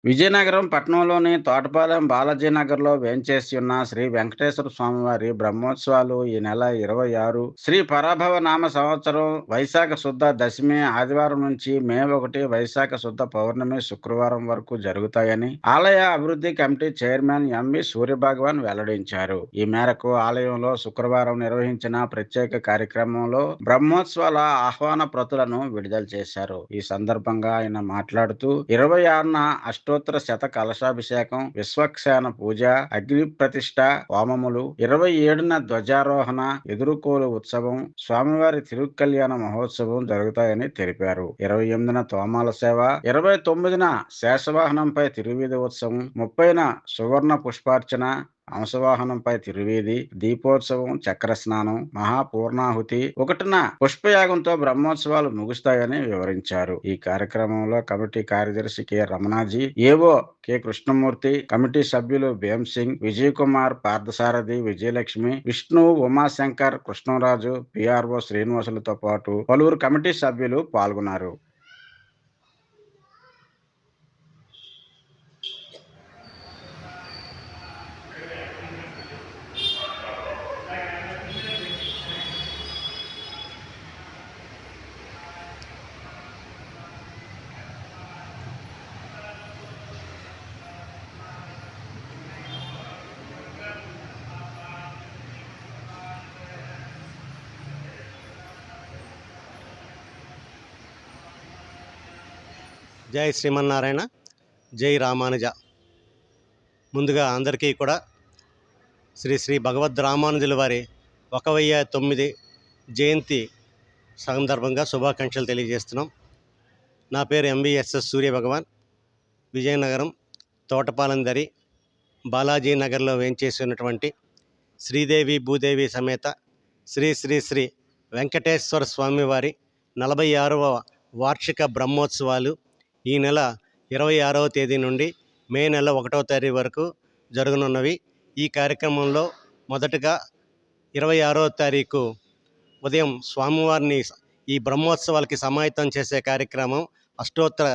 విజయనగరం పట్టణంలోని తోటపాలెం బాలాజీ నగర్‌లో వేంచేసి ఉన్న శ్రీ వెంకటేశ్వర స్వామివారి బ్రహ్మోత్సవాలు ఈ నెల 26 శ్రీ పరాభవ నామ సంవత్సరం వైశాఖ శుద్ధ దశమి ఆదివారం నుంచి మే 1 వైశాఖ శుద్ధ పౌర్ణమి శుక్రవారం వరకు జరుగుతాయని ఆలయ అభివృద్ధి కమిటీ చైర్మన్ ఎంవి సూర్యభగవాన్ వెల్లడించారు. ఈ మేరకు ఆలయంలో శుక్రవారం నిర్వహించిన ప్రత్యేక కార్యక్రమంలో బ్రహ్మోత్సవాల ఆహ్వాన ప్రతులను విడుదల చేశారు. ఈ సందర్భంగా ఆయన మాట్లాడుతూ 26న అష్టోత్తర శత కలశాభిషేకం, విశ్వక్సేన పూజ, అగ్ని ప్రతిష్ఠ హోమములు, 27న ధ్వజారోహణ, ఎదురుకోలు ఉత్సవం, స్వామివారి తిరుకల్యాణ మహోత్సవం జరుగుతాయని తెలిపారు. 28న తోమాల సేవ, 29న శేషవాహనంపై తిరువీధి ఉత్సవం, 30న సువర్ణ పుష్పార్చన, అంశవాహనంపై తిరువీధి, దీపోత్సవం, చక్రస్నానం, మహాపూర్ణాహుతి, 1న పుష్పయాగంతో బ్రహ్మోత్సవాలు ముగుస్తాయని వివరించారు. ఈ కార్యక్రమంలో కమిటీ కార్యదర్శి కె రమణాజీ, ఏవో కె కృష్ణమూర్తి, కమిటీ సభ్యులు భీమ్సింగ్, విజయ్ కుమార్, పార్థసారథి, విజయలక్ష్మి, విష్ణు, ఉమాశంకర్, కృష్ణరాజు, పిఆర్ఓ శ్రీనివాసులతో పాటు పలువురు కమిటీ సభ్యులు పాల్గొన్నారు. జై శ్రీమన్నారాయణ, జై రామానుజ. ముందుగా అందరికీ కూడా శ్రీ శ్రీ భగవద్ రామానుజుల వారి 1009 జయంతి సందర్భంగా శుభాకాంక్షలు తెలియజేస్తున్నాం. నా పేరు ఎంవిఎస్ఎస్ సూర్యభగవాన్. విజయనగరం తోటపాలెం దరి బాలాజీ నగర్లో వేంచేసి ఉన్నటువంటి శ్రీదేవి భూదేవి సమేత శ్రీ శ్రీ శ్రీ వెంకటేశ్వర స్వామివారి 46వ వార్షిక బ్రహ్మోత్సవాలు ఈ నెల 26వ తేదీ నుండి మే నెల 1వ తారీఖు వరకు జరగనున్నవి. ఈ కార్యక్రమంలో మొదటగా 26వ తారీఖు ఉదయం స్వామివారిని ఈ బ్రహ్మోత్సవాలకి సమాహితం చేసే కార్యక్రమం అష్టోత్తర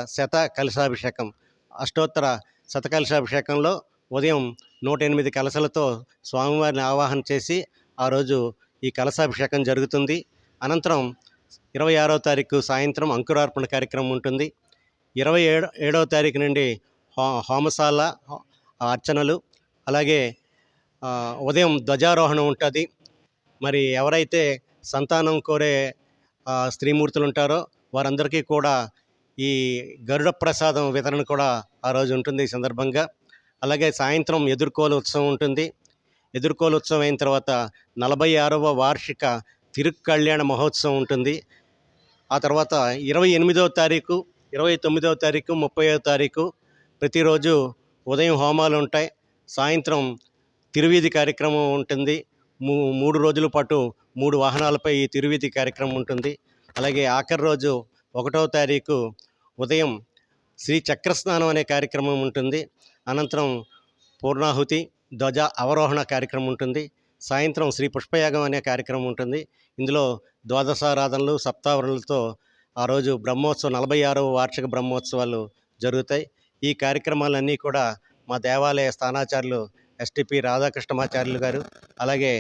శత కలశాభిషేకంలో ఉదయం 108 కలశలతో స్వామివారిని ఆవాహన చేసి ఆ రోజు ఈ కలశాభిషేకం జరుగుతుంది. అనంతరం 26వ తారీఖు సాయంత్రం అంకురార్పణ కార్యక్రమం ఉంటుంది. 27వ తారీఖు నుండి హోమశాల అర్చనలు, అలాగే ఉదయం ధ్వజారోహణ ఉంటుంది. మరి ఎవరైతే సంతానం కోరే స్త్రీమూర్తులు ఉంటారో వారందరికీ కూడా ఈ గరుడ ప్రసాదం వితరణ కూడా ఆ రోజు ఉంటుంది. ఈ సందర్భంగా అలాగే సాయంత్రం ఎదుర్కోలు ఉత్సవం ఉంటుంది. ఎదుర్కోలు ఉత్సవం అయిన తర్వాత 46వ వార్షిక తిరుకల్యాణ మహోత్సవం ఉంటుంది. ఆ తర్వాత 28వ తారీఖు, 29వ తారీఖు, 30వ తారీఖు ప్రతిరోజు ఉదయం హోమాలు ఉంటాయి. సాయంత్రం తిరువీధి కార్యక్రమం ఉంటుంది. 3 రోజుల పాటు 3 వాహనాలపై ఈ తిరువీధి కార్యక్రమం ఉంటుంది. అలాగే ఆఖరి రోజు 1వ తారీఖు ఉదయం శ్రీ చక్రస్నానం అనే కార్యక్రమం ఉంటుంది. అనంతరం పూర్ణాహుతి, ధ్వజ అవరోహణ కార్యక్రమం ఉంటుంది. సాయంత్రం శ్రీ పుష్పయాగం అనే కార్యక్రమం ఉంటుంది. ఇందులో ద్వాదశారాధనలు, సప్తావరణలతో ఆ రోజు బ్రహ్మోత్సవం 46వ వార్షిక బ్రహ్మోత్సవాలు జరుగుతాయి. ఈ కార్యక్రమాలన్నీ కూడా మా దేవాలయ స్థానాచార్యులు ఎస్టిపి రాధాకృష్ణమాచార్యులు గారు, అలాగే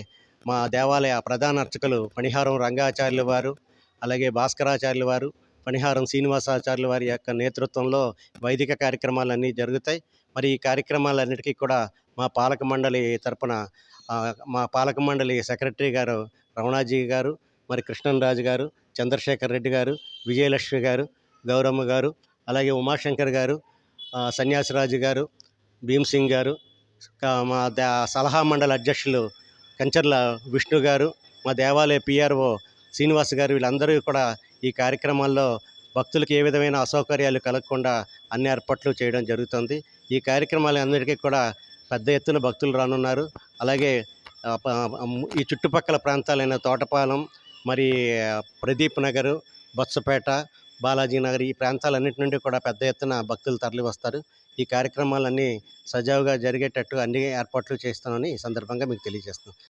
మా దేవాలయ ప్రధాన అర్చకులు పణిహారం రంగాచార్యుల వారు, అలాగే భాస్కరాచార్యుల వారు, పణిహారం శ్రీనివాసాచార్యుల వారి యొక్క నేతృత్వంలో వైదిక కార్యక్రమాలన్నీ జరుగుతాయి. మరి ఈ కార్యక్రమాలన్నిటికీ కూడా మా పాలక మండలి తరపున మా పాలక మండలి సెక్రటరీ గారు రమణాజీ గారు, మరి కృష్ణరాజు గారు, చంద్రశేఖర్ రెడ్డి గారు, విజయలక్ష్మి గారు, గౌరమ్మ గారు, అలాగే ఉమాశంకర్ గారు, సన్యాసిరాజు గారు, భీమ్సింగ్ గారు, మా సలహా మండలి అధ్యక్షులు కంచర్ల విష్ణు గారు, మా దేవాలయ పిఆర్ఓ శ్రీనివాస్ గారు, వీళ్ళందరూ కూడా ఈ కార్యక్రమాల్లో భక్తులకు ఏ విధమైన అసౌకర్యాలు కలగకుండా అన్ని ఏర్పాట్లు చేయడం జరుగుతుంది. ఈ కార్యక్రమాలన్నిటికీ కూడా పెద్ద ఎత్తున భక్తులు రానున్నారు. అలాగే ఈ చుట్టుపక్కల ప్రాంతాలైన తోటపాలెం, మరి ప్రదీప్ నగరు, బొత్సపేట, బాలాజీ నగర్ ఈ ప్రాంతాలన్నిటి నుండి కూడా పెద్ద ఎత్తున భక్తులు తరలి వస్తారు. ఈ కార్యక్రమాలన్నీ సజావుగా జరిగేటట్టు అన్ని ఏర్పాట్లు చేస్తానని ఈ సందర్భంగా మీకు తెలియజేస్తున్నాను.